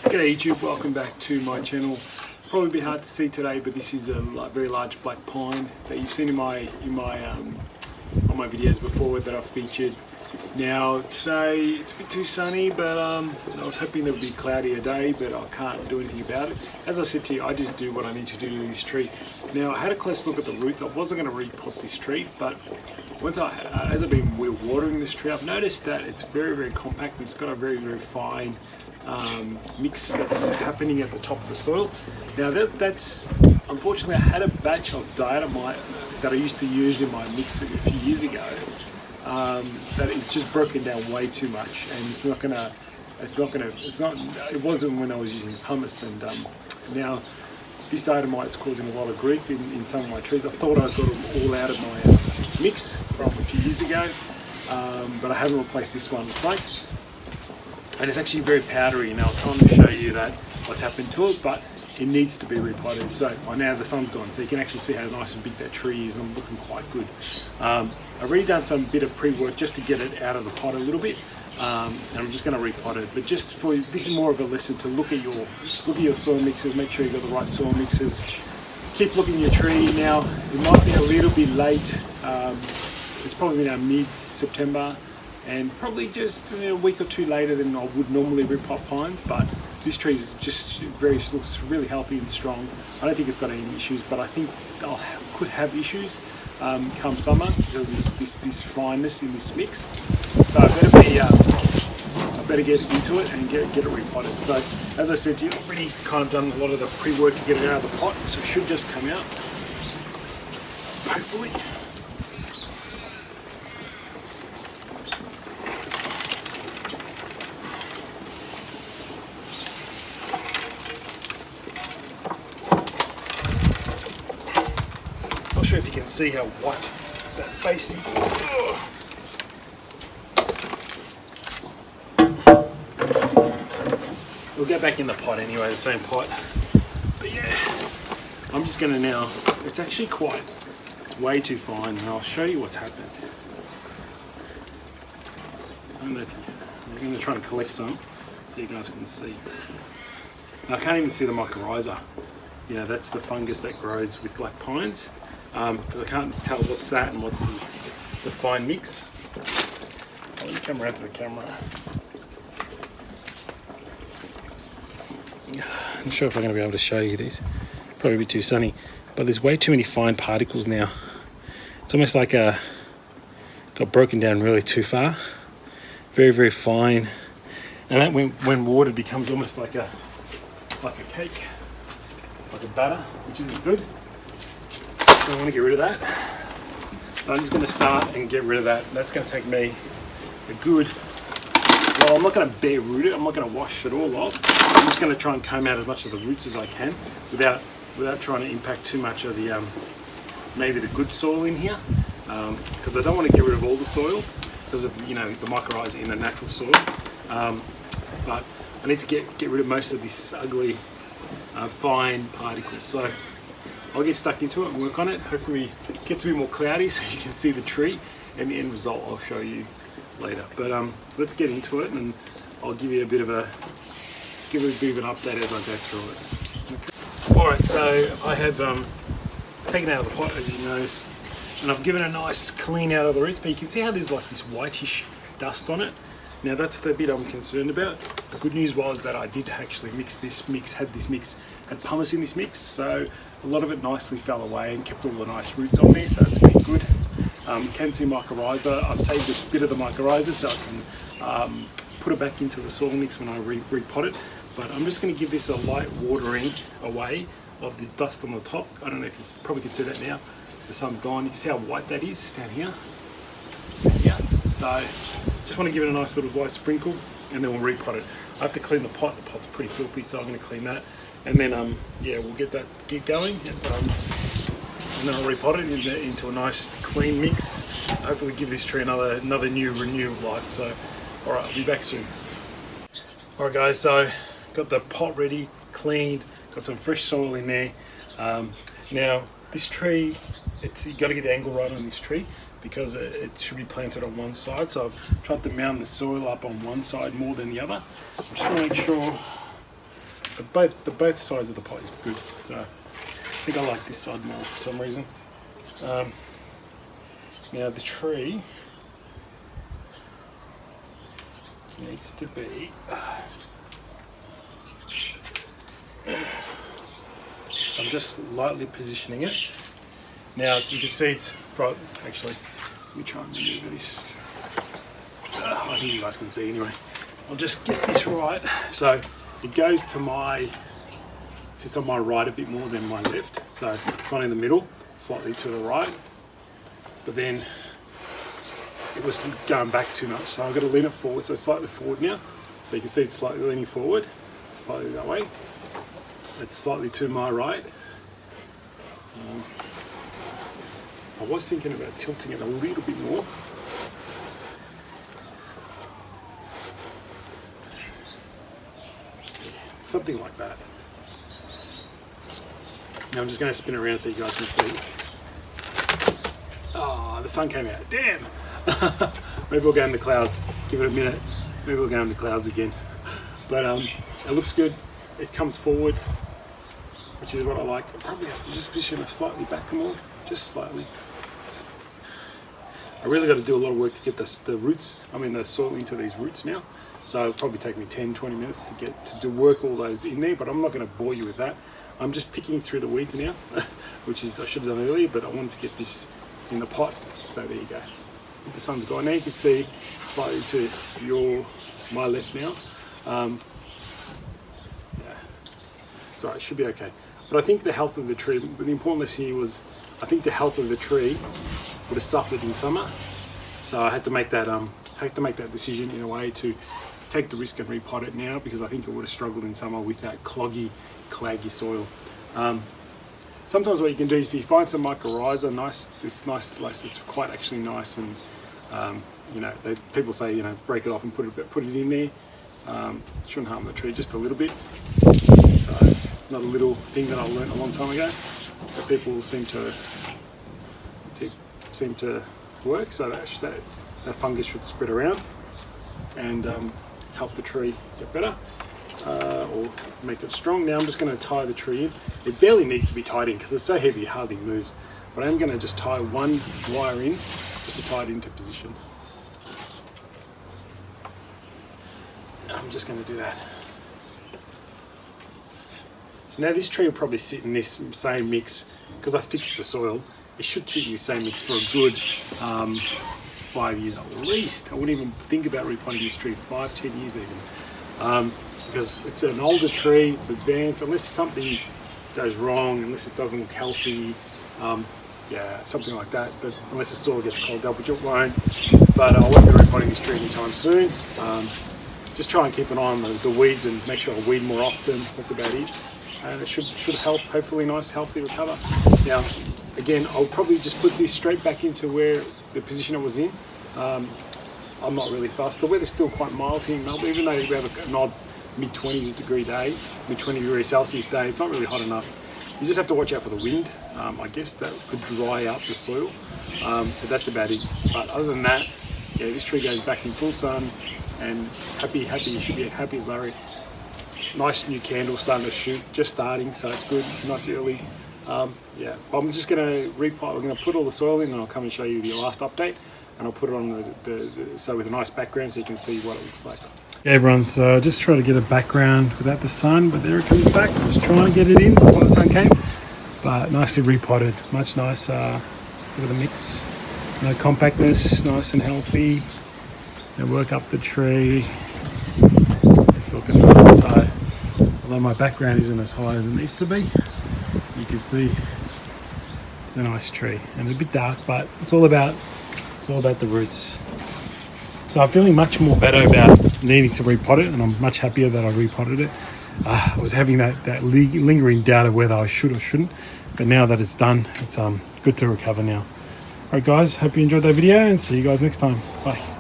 G'day YouTube, welcome back to my channel. Probably a bit hard to see today, but this is a very large black pine that you've seen on my videos before that I've featured. Now today it's a bit too sunny, but I was hoping there would be a cloudier day, but I can't do anything about it. As I said to you, I just do what I need to do to this tree. Now I had a close look at the roots. I wasn't going to repot this tree, but as I've been watering this tree, I've noticed that it's very compact. It's got a very fine mix that's happening at the top of the soil. Now that's unfortunately, I had a batch of dynamite that I used to use in my mix a few years ago. That it's just broken down way too much, and it wasn't when I was using pumice, and now this dynamite's causing a lot of grief in some of my trees. I thought I got them all out of my mix from a few years ago, but I haven't replaced this one. And it's actually very powdery. Now I'll try to show you that what's happened to it, but it needs to be repotted. So now the sun's gone, so you can actually see how nice and big that tree is, and I'm looking quite good. I've already done some bit of pre-work just to get it out of the pot a little bit, and I'm just going to repot it. But just for this is more of a lesson to look at your soil mixes. Make sure you've got the right soil mixes. Keep looking at your tree. Now it might be a little bit late. It's probably now mid-September, and probably just a week or two later than I would normally repot pines. But this tree is just looks really healthy and strong. I don't think it's got any issues, but I think could have issues come summer because of this fineness in this mix. So I better get into it and get it repotted. So as I said to you, I've already kind of done a lot of the pre-work to get it out of the pot, so it should just come out, hopefully. Not sure if you can see how white that base is. We'll go back in the pot anyway, the same pot. But yeah, I'm just going to now, it's way too fine, and I'll show you what's happened. I don't know if I'm going to try and collect some so you guys can see. Now, I can't even see the mycorrhiza. You know, that's the fungus that grows with black pines. Because I can't tell what's that and what's the fine mix. Let me come around to the camera. I'm not sure if I'm going to be able to show you this. Probably a bit too sunny, but there's way too many fine particles now. It's almost like got broken down really too far. Very fine, and that when watered becomes almost like a cake, like a batter, which isn't good. So I want to get rid of that. So I'm just going to start and get rid of that. That's going to take me a good, well, I'm not going to bare root it. I'm not going to wash it all off. I'm just going to try and comb out as much of the roots as I can without trying to impact too much of the maybe the good soil in here, because I don't want to get rid of all the soil because of the mycorrhiza in the natural soil. But I need to get rid of most of this ugly fine particles. So I'll get stuck into it and work on it. Hopefully it gets a bit more cloudy so you can see the tree, and the end result I'll show you later. But let's get into it, and I'll give you a bit of an update as I go through it. Okay. Alright, so I have taken out of the pot, as you noticed, and I've given a nice clean out of the roots, but you can see how there's like this whitish dust on it. Now that's the bit I'm concerned about. The good news was that I did actually had pumice in this mix, so a lot of it nicely fell away and kept all the nice roots on there, so it's been good. You can see mycorrhiza. I've saved a bit of the mycorrhiza so I can put it back into the soil mix when I repot it, but I'm just going to give this a light watering away of the dust on the top. I don't know if you probably can see that now. The sun's gone. You can see how white that is down here. Yeah. So just want to give it a nice little white sprinkle, and then we'll repot it. I have to clean the pot. The pot's pretty filthy, so I'm going to clean that, and then yeah, we'll get going, and then I'll repot it into a nice clean mix. Hopefully, give this tree another new renewed life. So, all right, I'll be back soon. All right, guys. So got the pot ready, cleaned. Got some fresh soil in there. Now this tree, you got to get the angle right on this tree, because it should be planted on one side. So I've tried to mount the soil up on one side more than the other. I just want to make sure but both sides of the pot is good. So I think I like this side more for some reason. Now the tree needs to be so I'm just lightly positioning it. Now as you can see it's right. Actually, let me try and move this. I think you guys can see anyway. I'll just get this right. So it goes to sits on my right a bit more than my left. So it's not in the middle, slightly to the right. But then it was going back too much. So I've got to lean it forward, so slightly forward now. So you can see it's slightly leaning forward, slightly that way. It's slightly to my right. I was thinking about tilting it a little bit more. Something like that. Now I'm just going to spin it around so you guys can see. Oh, the sun came out. Damn! Maybe we'll go in the clouds. Give it a minute. Maybe we'll go in the clouds again. But it looks good. It comes forward, which is what I like. I probably have to just position it slightly back more, just slightly. I really got to do a lot of work to get the soil into these roots now. So it'll probably take me 10-20 minutes to work all those in there, but I'm not going to bore you with that. I'm just picking through the weeds now, which is I should have done earlier, but I wanted to get this in the pot. So there you go. The sun's gone. Now you can see slightly to my left now. Yeah, so it should be okay. But I think the health of the tree, the importance here was, I think the health of the tree would have suffered in summer. So I had to make that decision in a way to take the risk and repot it now, because I think it would have struggled in summer with that cloggy, claggy soil. Sometimes what you can do is if you find some mycorrhiza, it's quite actually nice, and people say break it off and put it in there. Shouldn't harm the tree just a little bit. So another little thing that I learned a long time ago that people seem to work. So that fungus should spread around and help the tree get better or make it strong. Now I'm just going to tie the tree in. It barely needs to be tied in because it's so heavy it hardly moves. But I'm going to just tie one wire in just to tie it into position. I'm just going to do that. So now this tree will probably sit in this same mix because I fixed the soil. It should sit in the same mix for a good 5 years at least. I wouldn't even think about repotting this tree 5-10 years even, because it's an older tree, it's advanced. Unless something goes wrong, unless it doesn't look healthy, something like that. But unless the soil gets clogged up, which it won't. But I won't be repotting this tree anytime soon. Just try and keep an eye on the weeds and make sure I weed more often. That's about it. And it should help. Hopefully, nice, healthy recover. Now, again, I'll probably just put this straight back into where the position it was in. I'm not really fussed. The weather's still quite mild here in Melbourne, even though we have an odd mid-20s degree day, mid-20 degrees Celsius day. It's not really hot enough. You just have to watch out for the wind. I guess that could dry out the soil, but that's about it. But other than that, yeah, this tree goes back in full sun and happy. You should be happy as Larry. Nice new candle starting to shoot, just starting, so it's good, nice early. I'm just going to repot. I'm going to put all the soil in and I'll come and show you the last update, and I'll put it on so with a nice background so you can see what it looks like. Yeah, everyone, so just try to get a background without the sun, but there it comes back. Just trying to get it in before the sun came, but nicely repotted, much nicer with a mix. No compactness, nice and healthy. And work up the tree. It's looking nice. So, although my background isn't as high as it needs to be, you can see the nice tree, and it's a bit dark, but it's all about the roots. So I'm feeling much more better about needing to repot it, and I'm much happier that I repotted it. I was having that lingering doubt of whether I should or shouldn't, but now that it's done, it's good to recover now. Alright guys, hope you enjoyed that video, and see you guys next time. Bye.